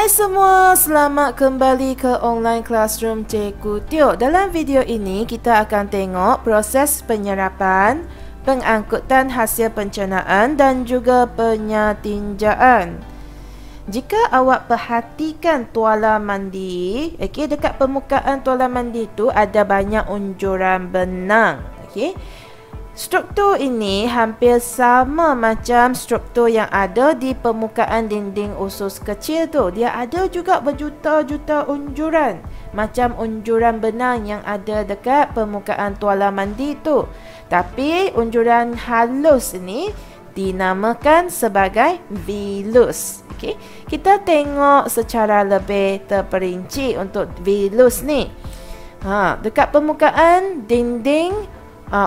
Hai semua, selamat kembali ke online classroom Cikgu Tio. Dalam video ini kita akan tengok proses penyerapan, pengangkutan hasil pencernaan dan juga penyatinjaan. Jika awak perhatikan tuala mandi, dekat permukaan tuala mandi tu ada banyak unjuran benang. Struktur ini hampir sama macam struktur yang ada di permukaan dinding usus kecil tu. Dia ada juga berjuta-juta unjuran, macam unjuran benang yang ada dekat permukaan tuala mandi tu. Tapi unjuran halus ini dinamakan sebagai vilus. Kita tengok secara lebih terperinci untuk vilus ni. Dekat permukaan dinding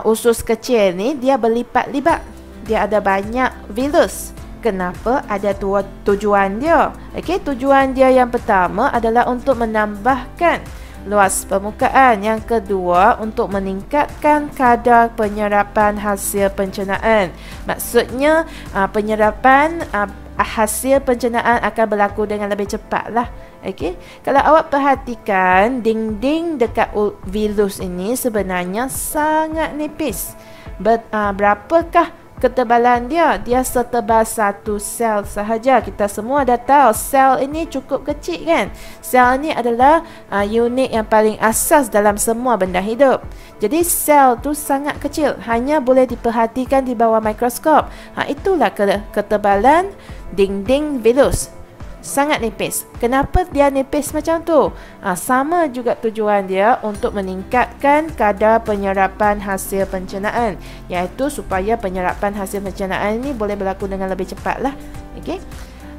usus kecil ni dia berlipat-lipat. Dia ada banyak vilus. Kenapa? Ada tujuan dia. Tujuan dia yang pertama adalah untuk menambahkan luas permukaan. Yang kedua, untuk meningkatkan kadar penyerapan hasil pencernaan. Maksudnya penyerapan hasil pencernaan akan berlaku dengan lebih cepat lah. Kalau awak perhatikan, dinding dekat vilus ini sebenarnya sangat nipis. Berapakah ketebalan dia? Dia setebal satu sel sahaja. Kita semua dah tahu sel ini cukup kecil kan. Sel ini adalah unit yang paling asas dalam semua benda hidup. Jadi sel tu sangat kecil, hanya boleh diperhatikan di bawah mikroskop. Itulah ketebalan dinding vilus. Sangat nipis. Kenapa dia nipis macam tu? Sama juga tujuan dia untuk meningkatkan kadar penyerapan hasil pencernaan, iaitu supaya penyerapan hasil pencernaan ini boleh berlaku dengan lebih cepat lah.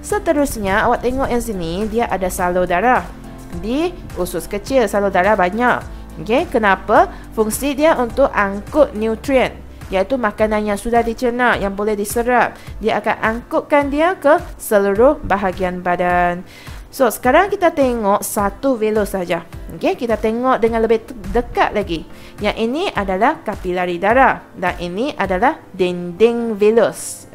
Seterusnya, awak tengok yang sini, dia ada salur darah. Di usus kecil, salur darah banyak. Kenapa? Fungsi dia untuk angkut nutrien, iaitu makanan yang sudah dicerna, yang boleh diserap. Dia akan angkutkan dia ke seluruh bahagian badan. So, sekarang kita tengok satu vilus saja. Kita tengok dengan lebih dekat lagi. Yang ini adalah kapilari darah dan ini adalah dinding vilus.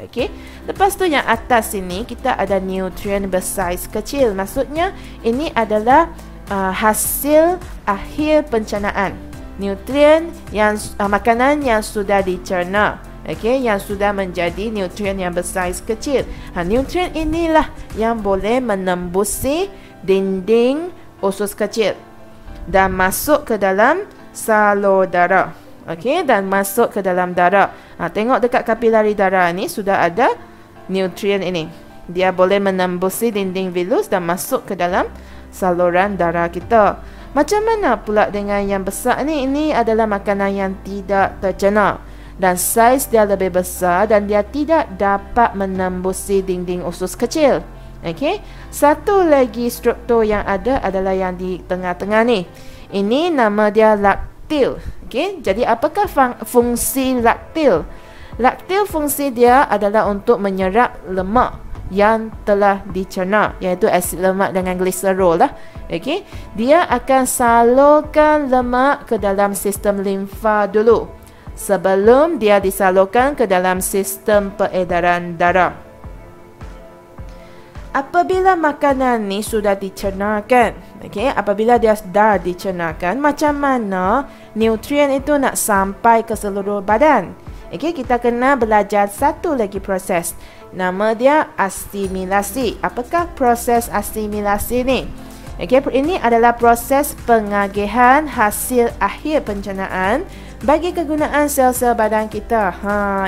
Lepas tu yang atas sini kita ada nutrien bersaiz kecil. Maksudnya ini adalah hasil akhir pencernaan. Nutrien yang makanan yang sudah dicerna, yang sudah menjadi nutrien yang bersaiz kecil. Nutrien inilah yang boleh menembusi dinding usus kecil dan masuk ke dalam salur darah. Dan masuk ke dalam darah. Tengok dekat kapilari darah ni sudah ada nutrien ini. Dia boleh menembusi dinding vilus dan masuk ke dalam saluran darah kita. Macam mana pula dengan yang besar ni? Ini adalah makanan yang tidak tercerna dan saiz dia lebih besar dan dia tidak dapat menembusi dinding usus kecil. Satu lagi struktur yang ada adalah yang di tengah-tengah ni. Ini nama dia laktil. Jadi apakah fungsi laktil? Laktil fungsi dia adalah untuk menyerap lemak yang telah dicerna, iaitu asid lemak dengan gliserol lah. Dia akan salurkan lemak ke dalam sistem limfa dulu sebelum dia disalurkan ke dalam sistem peredaran darah. Apabila makanan ni sudah dicernakan, apabila dia dah dicernakan, macam mana nutrien itu nak sampai ke seluruh badan? Kita kena belajar satu lagi proses. Nama dia asimilasi. Apakah proses asimilasi ni? Ini adalah proses pengagihan hasil akhir pencernaan bagi kegunaan sel-sel badan kita.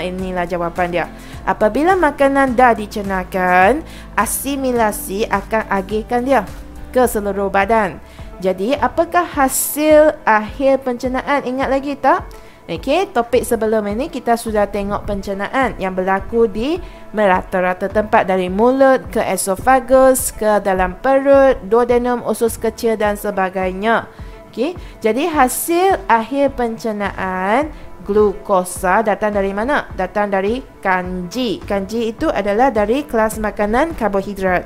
Inilah jawapan dia. Apabila makanan dah dicernakan, asimilasi akan agihkan dia ke seluruh badan. Jadi, apakah hasil akhir pencernaan? Ingat lagi tak? Topik sebelum ini kita sudah tengok pencernaan yang berlaku di merata-rata tempat, dari mulut ke esofagus, ke dalam perut, duodenum, usus kecil dan sebagainya. Jadi hasil akhir pencernaan glukosa datang dari mana? Datang dari kanji. Kanji itu adalah dari kelas makanan karbohidrat.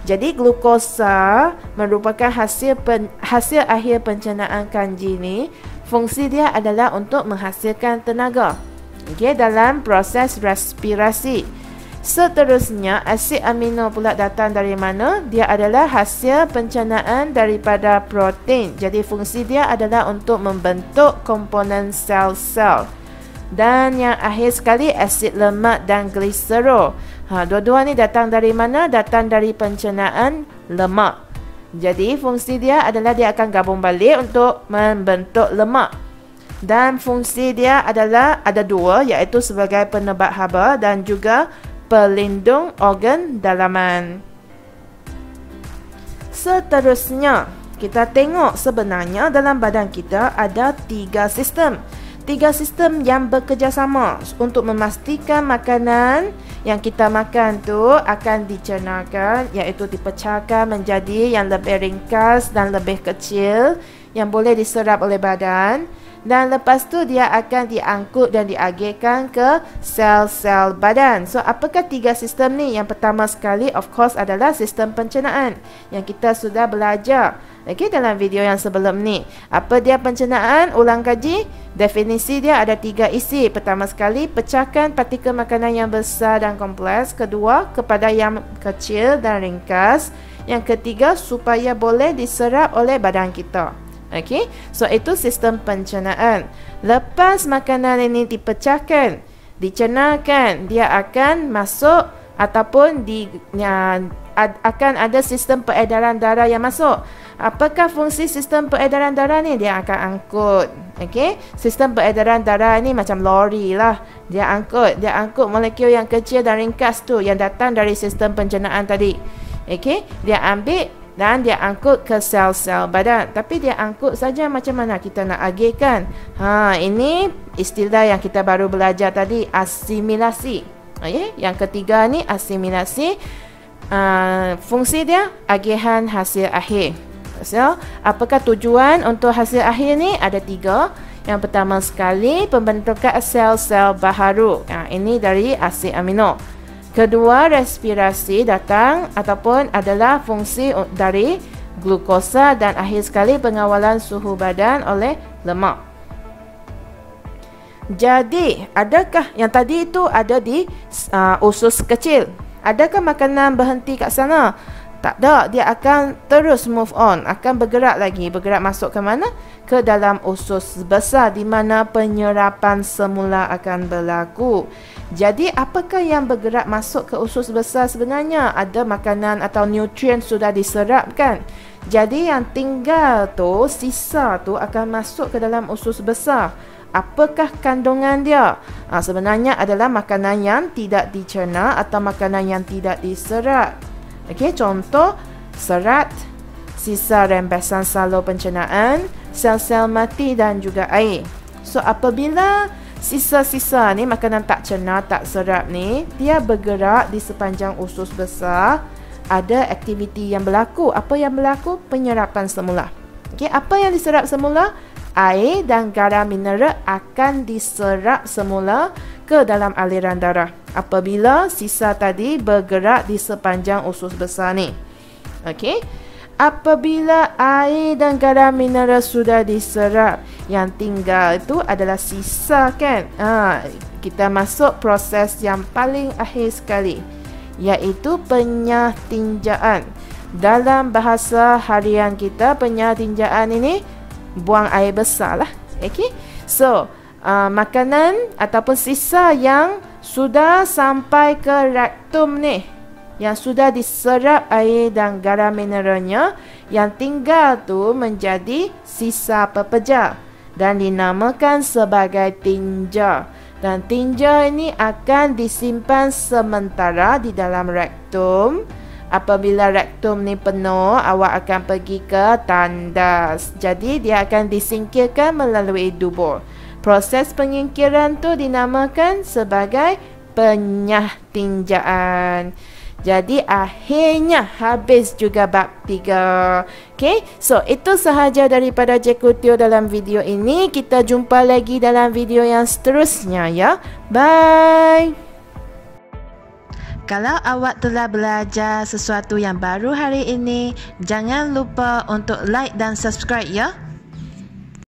Jadi glukosa merupakan hasil akhir pencernaan kanji ni. Fungsi dia adalah untuk menghasilkan tenaga dalam proses respirasi. Seterusnya, asid amino pula datang dari mana? Dia adalah hasil pencernaan daripada protein. Jadi fungsi dia adalah untuk membentuk komponen sel-sel. Dan yang akhir sekali, asid lemak dan gliserol. Dua-dua ni datang dari mana? Datang dari pencernaan lemak. Jadi fungsi dia adalah dia akan gabung balik untuk membentuk lemak. Dan fungsi dia adalah ada dua, iaitu sebagai penebat haba dan juga pelindung organ dalaman. Seterusnya, kita tengok sebenarnya dalam badan kita ada 3 sistem. 3 sistem yang bekerjasama untuk memastikan makanan yang kita makan tu akan dicernakan, iaitu dipecahkan menjadi yang lebih ringkas dan lebih kecil yang boleh diserap oleh badan. Dan lepas tu dia akan diangkut dan diagihkan ke sel-sel badan. So, apakah 3 sistem ni? Yang pertama sekali, of course, adalah sistem pencernaan yang kita sudah belajar dalam video yang sebelum ni. Apa dia pencernaan? Ulang kaji. Definisi dia ada 3 isi. Pertama sekali, pecahkan partikel makanan yang besar dan kompleks. Kedua, kepada yang kecil dan ringkas. Yang ketiga, supaya boleh diserap oleh badan kita. Okey, so itu sistem pencernaan. Lepas makanan ini dipecahkan, dicernakan, dia akan masuk ataupun akan ada sistem peredaran darah yang masuk. Apakah fungsi sistem peredaran darah ni? Dia akan angkut. Okey, sistem peredaran darah ni macam lori lah. Dia angkut molekul yang kecil dan ringkas tu yang datang dari sistem pencernaan tadi. Okey, dia ambil dan dia angkut ke sel-sel badan. Tapi dia angkut saja, macam mana kita nak agihkan? Ini istilah yang kita baru belajar tadi, asimilasi. Yang ketiga ni asimilasi. Fungsi dia agihan hasil akhir. So, apakah tujuan untuk hasil akhir ni? Ada 3. Yang pertama sekali, pembentukan sel-sel baharu. Ini dari asid amino. Kedua, respirasi datang ataupun adalah fungsi dari glukosa. Dan akhir sekali, pengawalan suhu badan oleh lemak. Jadi, adakah yang tadi itu ada di usus kecil? Adakah makanan berhenti kat sana? Tak ada, dia akan terus move on, akan bergerak lagi. Bergerak masuk ke mana? Ke dalam usus besar, di mana penyerapan semula akan berlaku. Jadi, apakah yang bergerak masuk ke usus besar sebenarnya? Ada makanan atau nutrien sudah diserapkan. Jadi, yang tinggal tu, sisa tu akan masuk ke dalam usus besar. Apakah kandungan dia? Sebenarnya adalah makanan yang tidak dicerna atau makanan yang tidak diserap. Okey, contoh serat, sisa rembesan salur pencernaan, sel-sel mati dan juga air. So, apabila sisa-sisa ni makanan tak cerna, tak serap ni, dia bergerak di sepanjang usus besar, ada aktiviti yang berlaku. Apa yang berlaku? Penyerapan semula. Okey, apa yang diserap semula? Air dan garam mineral akan diserap semula ke dalam aliran darah apabila sisa tadi bergerak di sepanjang usus besar ni. Okey. Apabila air dan garam mineral sudah diserap, yang tinggal itu adalah sisa, kan? Kita masuk proses yang paling akhir sekali, iaitu penyah tinjaan. Dalam bahasa harian kita, penyah tinjaan ini buang air besar lah. Okay? So, makanan ataupun sisa yang sudah sampai ke rektum ni, yang sudah diserap air dan garam mineralnya, yang tinggal tu menjadi sisa pepejah dan dinamakan sebagai tinja. Dan tinja ini akan disimpan sementara di dalam rektum. Apabila rektum ni penuh, awak akan pergi ke tandas. Jadi, dia akan disingkirkan melalui dubur. Proses penyingkiran tu dinamakan sebagai penyah tinjaan. Jadi, akhirnya habis juga bab 3. Okay, so itu sahaja daripada Cikgu Teo dalam video ini. Kita jumpa lagi dalam video yang seterusnya, ya. Bye! Kalau awak telah belajar sesuatu yang baru hari ini, jangan lupa untuk like dan subscribe, ya.